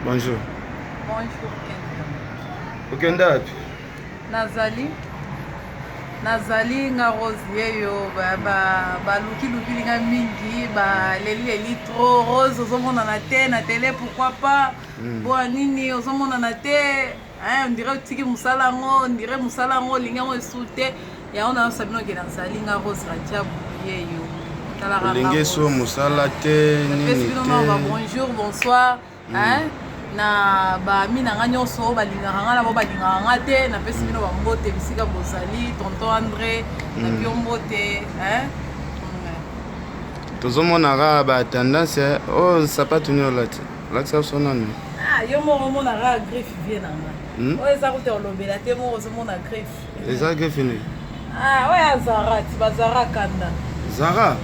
Bonjour. Bonjour. Ukenda wapi? Nazali nga rose yeyo baluki nga mingi baleli trop rose ozomona na te na télé pourquoi pas boa nini ozomona na te on dirait tiki musala ngo on dirait musala ngo linga ngo esute ya ona sabino ke nazali nga rose Rajabu yeyo tala linga so musala te nini te bonjour bonsoir na bami na nga nyonso balingaka nga na bo balingaka nga te napesi bino bambote bisika bozali tonton André na bio mbote tozomonaka batendance oyo sapatu nini olati olakisa biso nani yo moko omonaka griffe vie na nga oyo eza kote olobela te moko ozomona griffe eza griffe nini oyo ya Zara ti bazara kanda Zara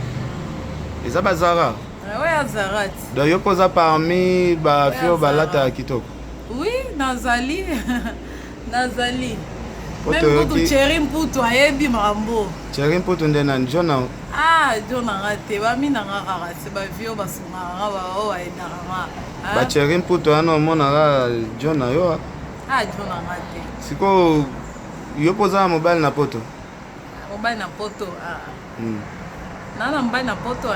eza bazara oyo Zarati. Donc yo koza parmi ba fio balata kitoko. Oui, nazali. Même pour chéri mputo ayebi mambo. Chéri mputo ndena njona. Jona ngate ba mina ngaka se ba fio basunga ba o aenda nga. Ba chéri mputo ano mona ga jona yo. Jona ngate. Siko yo koza mobile na poto. Mobile na poto. Nana mobile na poto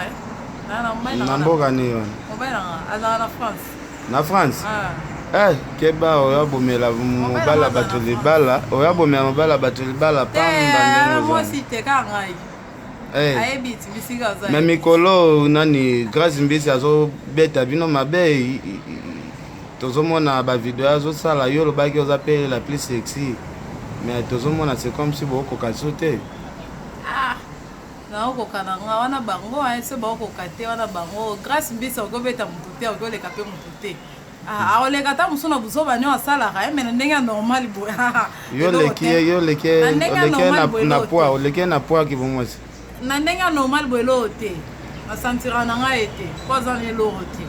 na mboka ni wana azala na France. Na France? Keba oyabomela mobala bato libala oyabomela mobala bato libala pamba mwasi te ka ngai ayebi ti bisika ozali me mikolo nani Grace Mbisi azobeta bino mabe tozomona bavideo azosala yo lobaki oza pe la plus sexy mais tozomona c'est comme si bokoka so te naokoka na nga wana bango se baokoka te wana bango Grace Mbisi okobeta motu te okoleka mpe motu te akoleka ta mosu na buzoba nio asalaka mena ndenge ya normal boye oleke na poa kibomwasi na ndenge ya normal boye eloo te nasantira na nga ye te po aza na eloko te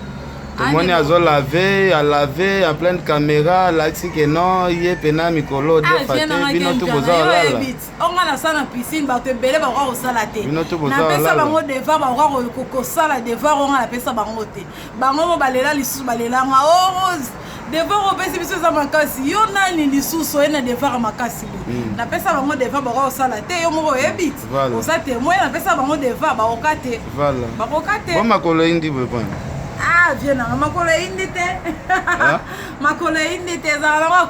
tomoni azolave alave en pleine caméra alakisi ke non ye pena mikolo defa te bino to boza olala onga nasala na piscine bato ebele bakoka kosala te napesa bango devoir bakoka kosala devoir onga napesa bango te bango mo balela lisusu balelanga rose devoir opesi biso eza makasi yo nani lisusu oye na devoir makasi boye napesa bango devoir bakoka kosala te yo moko oyebi oza témoin napesa bango devoir bakoka te bo makolo indi boye vie nanga makolo eyindi te makolo eyindi te ezalaka nango ya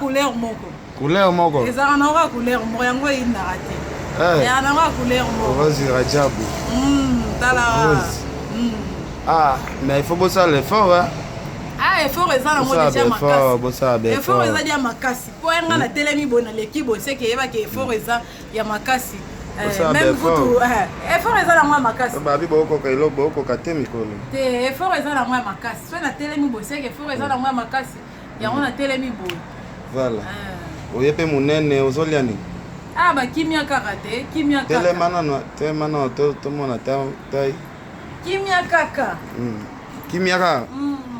couleur moko ezalaka nango ya couleur moko yango eyindaka te ezalaka nango ya couleur moko Rose Rajabu tala mais il faut bosala effort effort eza nango deja makasi effort eza dia makasi po yanga na telemi boye naleki boye seke eyebaki effort eza ya makasi même kutu effort eza nango ya makasi babi bokoka elo bokoka te mikolo te effort eza nango ya makasi so na telemi boye seke effort eza nango ya makasi yango na telemi boye voilà oye mpe monene ozolia nini bakimia kaka te kimia kaka telemana tomona tai kimia kaka kimia kaka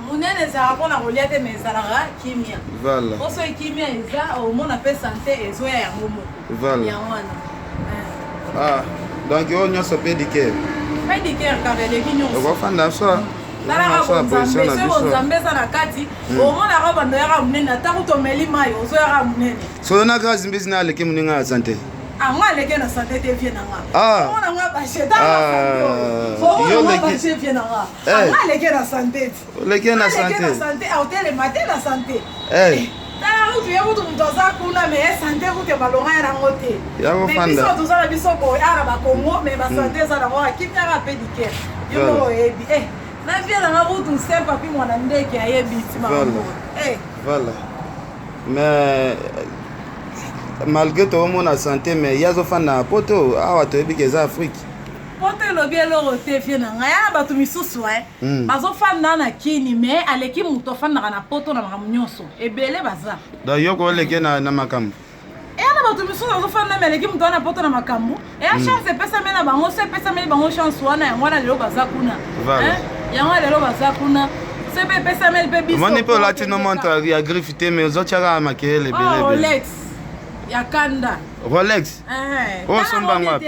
monene ezalaka mpona kolia te me ezalaka kimia voilà poso ekimia eza omona mpe sante ezoya yango moko yango wana donc oyo nyonso mpe diker kaka eleki nyonso okofanda so talaka bonzambe eza na kati omonaka bando yaka monene ata kutomeli mai ozoyaka monene soyo na Grace Mbisi na aleki moninga ya sante ngo aleki na sante te vie na nga omona nga bashe bashe vie na nga ngo aleki na sante oleki na sante otelema te na sante tala kutu ye kutu moto aza kuna me esante kutu balonga ya nango te me biso toza na biso boye ana bakongo me basante eza nango akimiaka mpe diker yo moko oyebi na vie nanga kutu se papi mwana ndeke ayebi timaango voilà mais malgré toomona santé mais ye azofanda na poto awa toyebi ke eza afrique poto elobi eloko te vie na ngai yana bato misusu bazofanda na kini me aleki moto afandaka na poto na makambo nyonso ebele baza donc yo kooleke na makambo eyana bato misusu bazofanda me aleki moto wana poto na makambo eya chance epesameli na bango so epesameli bango chance wana yango wana lelo baza kuna yango lelo baza kuna sepe epesameli mpe biso omoni mpe olati no montre ya griffe te me ozotiaka makeyele ebele Rolex ya kanda Rolex osombango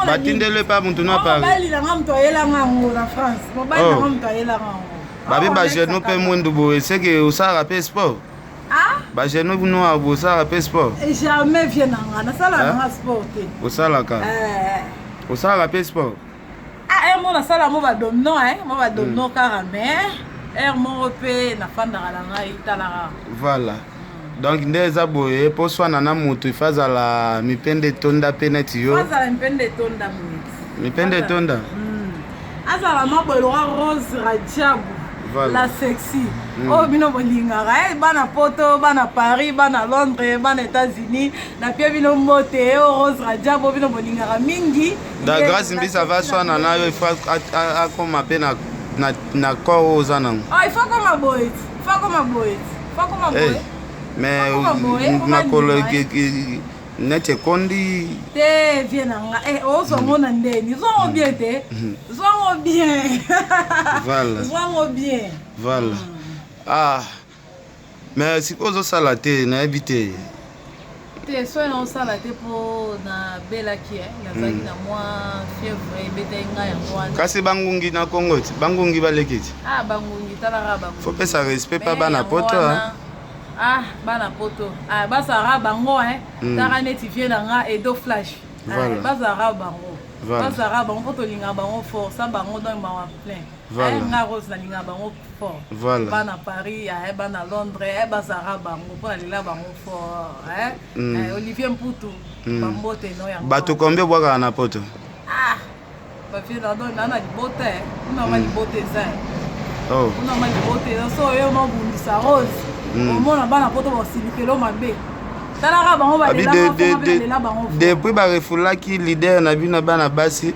batindele pa muntu no apari mobali nanga moto ayelanga yango na France mobali nanga moto ayelanga yango babi bageno mpe mwindu boye seke osalaka mpe sport bageno bino bosalaka mpe sport jamais vie na nga nasala nanga sport te osalaka mpe sport mo nasala mo badomino kaka mais ere moko mpe nafandaka na ngai talaka voilà donc nde eza boye mpo swana na moto ifa azala mipende etonda mpe neti yo azala mipende etonda azala mabweloka Rose Rajabu la sexy oyo bino bolingaka bana poto bana Paris bana Londres bana États-Unis na pie bino mote Rose Rajabu oyo bino bolingaka mingi da grâce mbisa va swana na yo ifa akoma mpe na corps oyo oza nango ifa koma boye mais makolo neti ekondi te vie na nga ozwango na ndeni zwango bien te zwango bien zwango bien voilà mais sikoyo ozosala te nayebi te soki naosala te mpo nabelaki nazalaki na mwa fievre ebetaki ngai yango wana kasi bangungi na kongo ti bangungi baleki ti bangungi talaka bangungi faut pesa respect pa bana poto bana poto bazalaka bango taka neti vie na nga edo flash bazalaka bango mpo tolingaka bango fort sa bango donc bawa plein nga Rose nalingaka bango fort bana Paris bana Londres bazalaka bango mpo nalela bango fort Olivier Mputu bambote no yango bato combien bwakaka na poto bafie na donc nana libota unama libota eza unama libota eza so oyo mabundisa Rose omona bana poto basilikelo mabe talaka bango balela bango depuis barefulaki leader na bino bana basi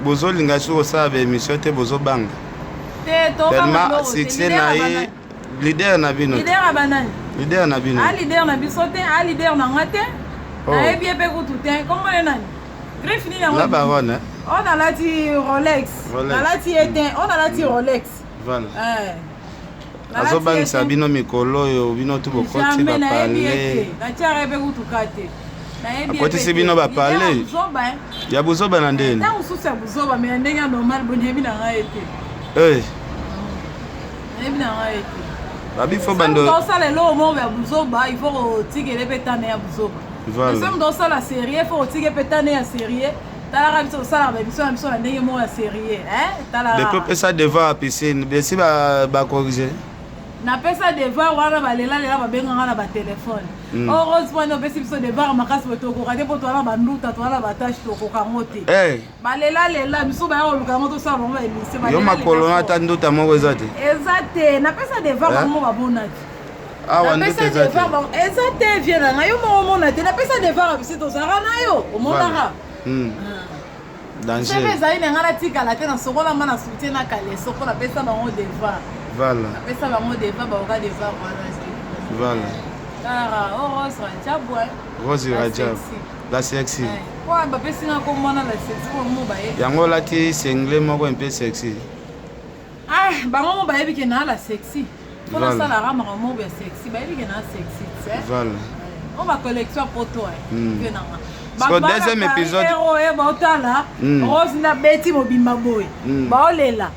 bozolinga soki kosala baémission te bozobanga tellement succès na ye leader na bino leader na bino leader na biso te leader na nga te nayebi ye mpe kutu te kombone nani griffe nini yango la baronne o nalati Rolex nalati eten o nalati Rolex azobangisa bino mikolo oyo bino tu bokoti bapale natiaka mpe kutuka te akotisi bino bapale ya buzoba na ndeni ntango mosusu ya buzoba me ya ndenge ya normal bo nayebi na ngai ete nayebi na ngai ete babifo bando osala eloko moko ya buzoba il faut kotikele mpe tane ya buzoba soki moto osala série faut kotike mpe tane ya série talaka biso tosalaka babiso na biso na ndenge moko ya série depuis opesa devoir ya piscine besi bakorige napesa devoir wana balelalela babenganga na batelefone Rose wana opesi biso devoir makasi boye tokoka te mpo towana banduta towana batashe tokokango te balelalela biso baya koluka yango tosala bango baémission yo makolo na ata nduta moko eza te eza te napesa devoir bango babona te napesa devoir eza te vie na ngai yo moko omona te napesa devoir ya bisi tozalaka na yo omonaka sebe ezali na ngai natikala te na sokola ma na soutien na kaleso mpo napesa bango devoir napesa bango devoir baoka devoir wana Rose Rajabu Rose Rajabu la sexy po bapesi nga komona la sexy po mo baye yango lati sengle moko mpe sexy bango mo bayebi ke na la sexy mpo nasalaka makambo moko ya sexy bayebi ke na sexy o bacollection poto mpe nanga deuxième épisode baotala Rose na beti mobimba boye baolela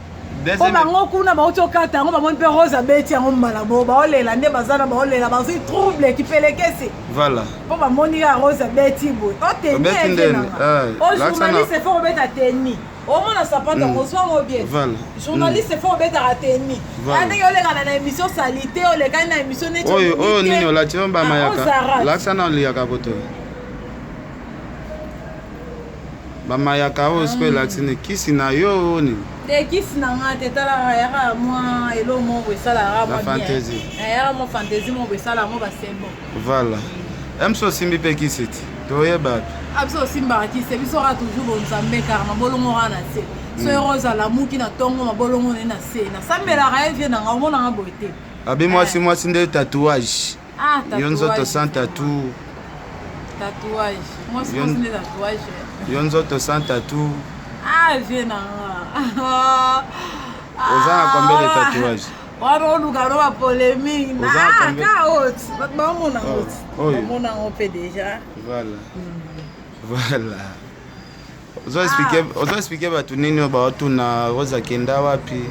po bango kuna bauti okata yango bamoni mpe Rose abeti yango mbala bo baolela nde baza na baolela bazwi trouble kipelekesi po bamoni ya Rose abeti boye otenenanga ojournaliste fo kobeta teni omona sapata yango swango bien journaliste fo kobetaka teni ndenge olekana na émission salite olekani na émission neti oyo nini olati o bamayaka lakisana oliaka poto bamayaka oyo siko elakisini kisi na yo nini te kisi na nga te talaka yaka mwa elo moko esalaka mwa bien yaka mwa fantaisie moko esalaka mwa basembo voilà biso osimbi mpe kisi ti toyeba biso osimbaka kisi biso kaka toujours bonzambe kaka mabolongo kaka na se so ero ozala muki na ntongo mabolongo ne na se nasambelaka ye vie nanga omonanga boye te abi mwasi nde tatouage yo nzoto sans tatou mwasi nde tatouage yo nzoto sans tatou vie nanga oza na combien de tatouage wana oluka no bapolémique ka oti bato bamonango mpe déjà voilà ozo explike bato nini oyo baotuna Rose akenda wapi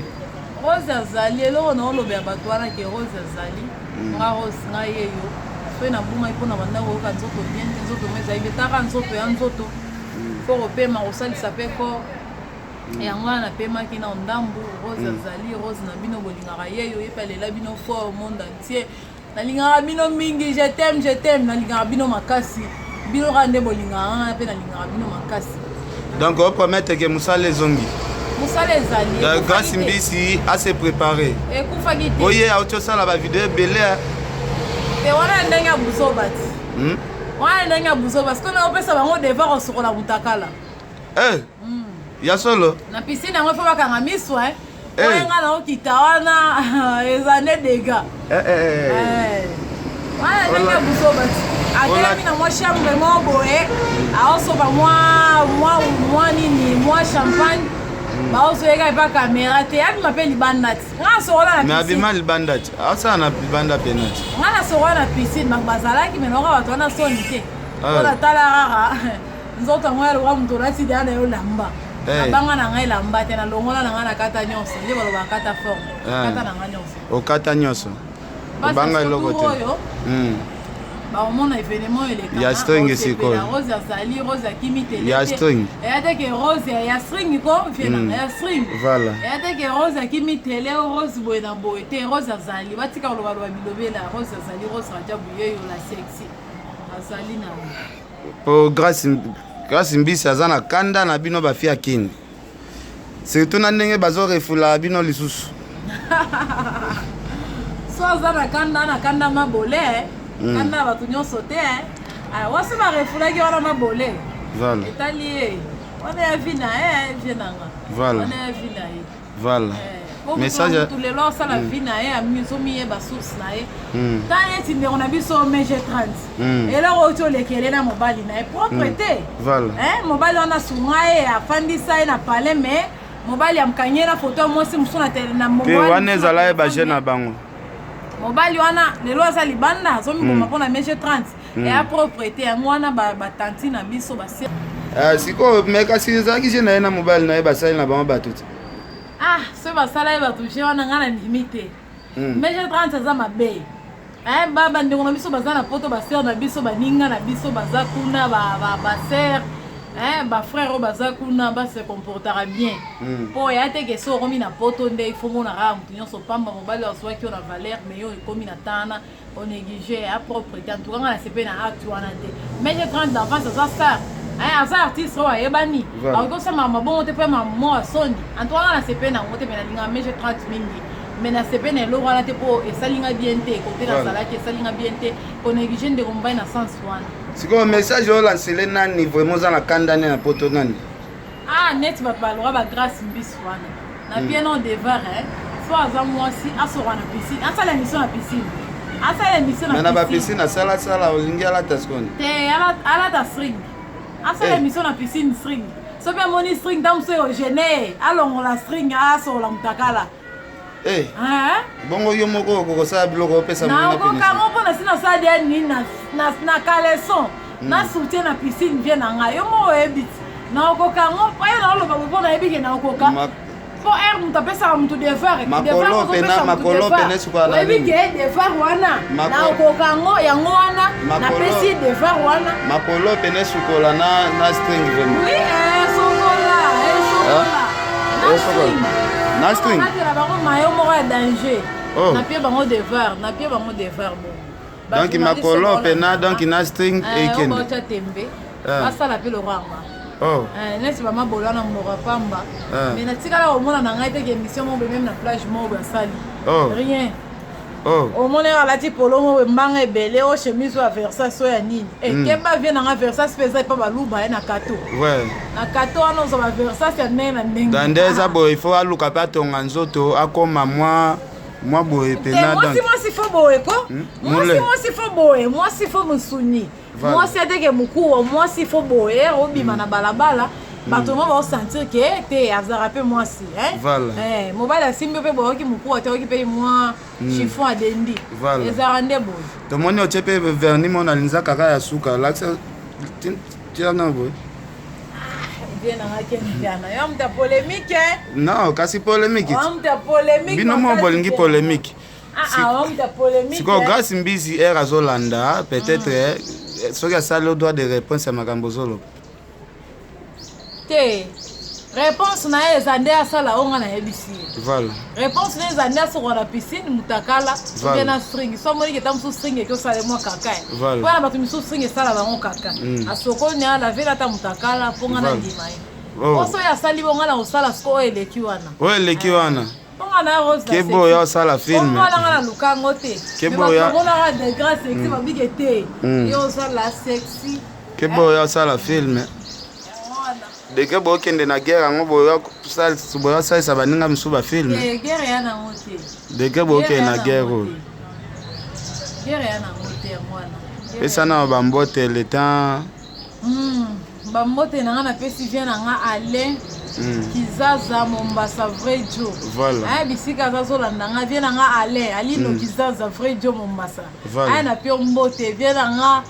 Rose azali eloko na olobe ya bato wana ke Rose azali nga Rose nga yeyo so na buma ipona banda ko ka nzoto bien nzoto meza ibetaka nzoto ya nzoto ko kopema kosalisa pe ko yango wana napemaki na ndambu Rose azali Rose na bino bolingaka yeyo epalela bino fort au monde entier nalingaka bino mingi je t'aime nalingaka bino makasi bino rande bolingaka pe nalingaka bino makasi. Donc on promet que Moussala Zongi Moussala ezali Grace Mbisi a se préparé ekufaki te oye aotosala bavideo ebele te wana ndenge ya buso bati wana ndenge ya buso parce que naopesa bango devoir osokola mutakala ya solo na piscine yango fo bakanga miso oyenga naokita wana eza nde dega wana ndenge ya buso bati atelemi na mwa chambre mo boye aosoba mwa nini mwa champagne baozoyeka epa kamera te abima mpe libanda ti nga sokola na abima libanda ti asala na libanda pena ti nga na sokola na piscine bazalaki menoka bato wana soni te mpona tala kaka nzoto yango yaloka moto olati deya na yo lamba nabanga na ngai lamba te nalongola na ngai na kata nyonso nde baloba kata forme kata na ngai nyonso okata nyonso obanga eloko te oyo baomona événement ya string esikoyo Rose azali Rose akimi tele ya string eya te ke Rose ya string ko vienanga ya string voilà eya te ke Rose akimi tele Rose boye na boye te Rose azali batika koloba loba bilobela Rose azali Rose rajabu yeyo la sexy azali na po Grace Mbisi aza na kanda na bino bafi ya kini surtout na ndenge bazorefula bino lisusu so aza na kanda mabole kanda bato nyonso te wasi barefulaki wana mabole etali ye wana ya vi na ye vie nanga wana ya vi na ye voilà message tu lelo osala vi na ye azomiyeba source na ye ta neti ndeko na biso mege 30 eloko oti olekele na mobali na ye propre te mobali wana sunga ye afandisa ye na pale me mobali amkanye na foto ya mwasi mosu na tele na mpe wana ezala ye baje na bango mobali wana lelo aza libanda azomiboma mpona mege 30 eya propriété yango wana batanti na biso basi sikoyo me kasi ezalaki je na ye na mobali na ye basali na bango bato te so basala ye bato je wana ngai na ndimi te mege 30 aza mabe bandeko na biso baza na poto basere na biso baninga na biso baza kuna basere bafrère oyo baza kuna base comportera bien mpo ya teke so okomi na poto nde ifomonaka motu nyonso pamba mobali azwaki yo na valeur me yo ekomi na tana onéglige apropriété antuka nga na sepe na acte wana te mege 30 d'avance aza star aza artiste oyo ayebani akoki osambaka mabongo te mpe mamo asondi antuka nga na sepe nango te me nalingaka mege 30 mingi me na sepe na eloko wana te mpo esalinga bien te kote nazalaki esalinga bien te konéglige ndeko mobali na sens wana sikoyo message oyo lancele nani vraiment oza na kanda ne na poto nani neti bato baloka bagrace mbisi wana na bien non devoir so aza mwasi asoka na piscine asala émission na piscine asala émission na bapiscine asalasala olingi alata sikoni te alata string asala émission na piscine string so mpe amoni string ntango mosu oyo gene alongola string asokola mutakala bongo yo moko okokosala biloko opesa nakokango mpo na si nasala dia nini na caleson na soutien na piscine vie na ngai yo moko oyebi ti naokokango ye naoloba mpo nayebi ke naokoka mpo ere moto apesaka moto devoiroyebi ke devoir wana naokokango yango wana napesi devoir wana makolo pene sukola na string oui sokola na string nakela bango mayo moko ya danger napie bango devoir bon donc makolo pena donc na string ekende baotya tembe basala mpe loranga neti bamabolo wana monoka pamba mais natikala komona na ngai teke émission mobe meme na plage mobe asali rien omoni alati polo mobe mbanga ebele o chemise oyo ya versas oyo ya nini ekeba vie nanga versas mpe eza epa baluba ye na kato na kato wana ozwa baversas ya ndenge na ndenge dande eza boye ifo aluka mpe atonga nzoto akoma mwa boye pena mwasi fo boye ko mwasi fo boye mwasi fo mosuni mwasi ateke mokuwa mwasi fo boye obima na balabala bato mo baosentir ke te azala mpe mwasi mobali asimbi mpe boyoki mokuwa te oyoki mpe mwa chiffon adendi ezala nde boye tomoni otie mpe verni mo na linza kaka ya suka lakisa tiana boye vie na ngaki ndiana yo mta polémique non kasi polémique mta polémique bino mo bolingi polémique mta polémique siko grâce mbizi air azolanda peut-être soki asali o droit de réponse ya makambo zolo te réponse na ye eza nde asala onga na yebisi voilà réponse na eza nde asoko na piscine mutakala bien na string so moni keta mosusu string ekosala mwa kaka mpo na bato misusu string esala bango kaka asoko ni ala vela ata mutakala mpo nga na ndima ye poso oyo asali bonga na kosala siko oyo eleki wana oyo eleki wana ponga na rose kebo oyo osala film onga na lukango te kebo ya onga de grâce sexy babike te yo osala sexy kebo oyo osala film deke bokende na guerre yango boyosalisa baninga misu bafilme deke bokende na guerre oyo pesana bambote le temps bambote na nga napesi vie na nga ale kizaza mombasa vrai jo bisika azazolanda nga vie na nga ale alino kizaza vrai jo mombasa aya na pio mbote vie na nga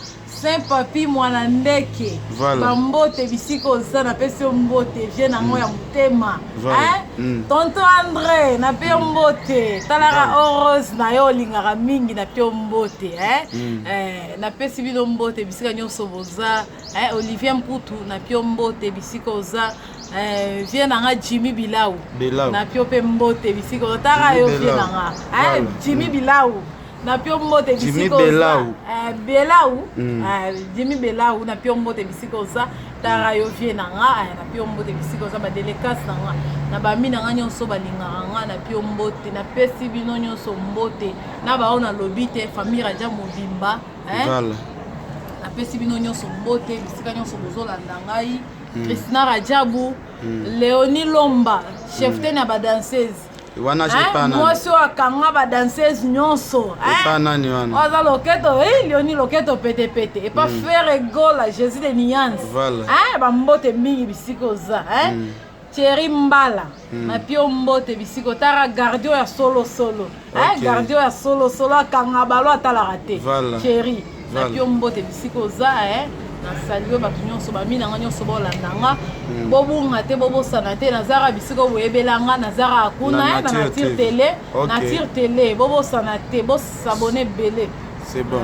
Saint Papi mwana ndeke bambote bisika oza napesi yo mbote vie nango ya motema tonton André nape yo mbote talaka orose na yo olingaka mingi nape yo mbote napesi bino mbote bisika nyonso boza Olivier Mputu nape yo mbote bisika oza vie nanga Jimmy Bilau nape yo mpe mbote bisika oza taka yo vie nanga Jimmy Bilau na pio mbote bisiko Belau Jimmy Belau na pio mbote bisiko za tara yo vie na nga na pio mbote bisiko za ba délicace na nga na ba mina nga nyonso balinga nga na pio mbote na pesi bino nyonso mbote na ba ona lobite famille raja mobimba na pesi bino nyonso mbote bisika nyonso bozolanda ngai Christina Rajabu Léonie Lomba chef na ba danseuse wana jepana mwasi akanga ba danseuse nyonso nani wana oza loketo Léonie loketo pete pete et pas faire gola Jésus de Niance ba mbote mingi bisiko za Thierry Mbala na pio mbote bisiko tara gardio ya solo gardio ya solo akanga balo atala te Thierry na pio mbote bisiko za nasalio bato nyonso bamina nga nyonso bolandanga bobunga te bobosana te nazara bisiko boyebelanga nazara akuna na nature télé bobosana te bosabone belé c'est bon